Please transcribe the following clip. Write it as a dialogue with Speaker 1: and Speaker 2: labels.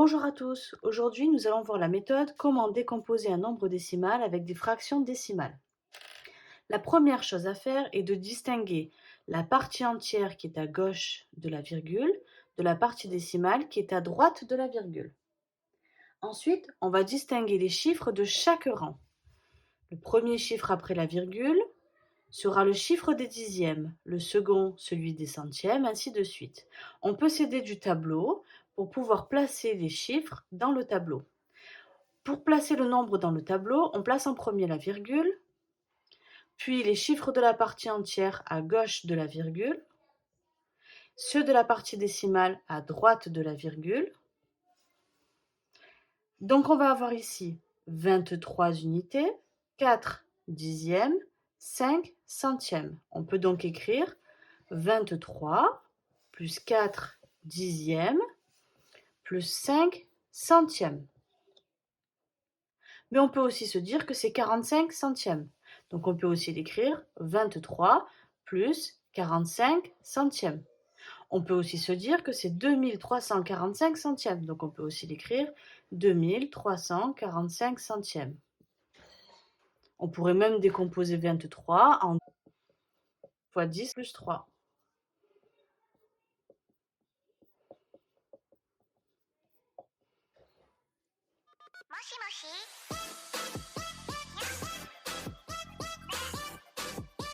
Speaker 1: Bonjour à tous, aujourd'hui nous allons voir la méthode comment décomposer un nombre décimal avec des fractions décimales. La première chose à faire est de distinguer la partie entière qui est à gauche de la virgule de la partie décimale qui est à droite de la virgule. Ensuite, on va distinguer les chiffres de chaque rang. Le premier chiffre après la virgule sera le chiffre des dixièmes, le second celui des centièmes, ainsi de suite. On peut s'aider du tableau pour pouvoir placer les chiffres dans le tableau. Pour placer le nombre dans le tableau, on place en premier la virgule, puis les chiffres de la partie entière à gauche de la virgule, ceux de la partie décimale à droite de la virgule. Donc on va avoir ici 23 unités, 4 dixièmes, 5 centièmes. On peut donc écrire 23 plus 4 dixièmes plus 5 centièmes. Mais on peut aussi se dire que c'est 45 centièmes. Donc on peut aussi l'écrire 23 plus 45 centièmes. On peut aussi se dire que c'est 2345 centièmes. Donc on peut aussi l'écrire 2345 centièmes. On pourrait même décomposer 23 en fois 10 plus 3.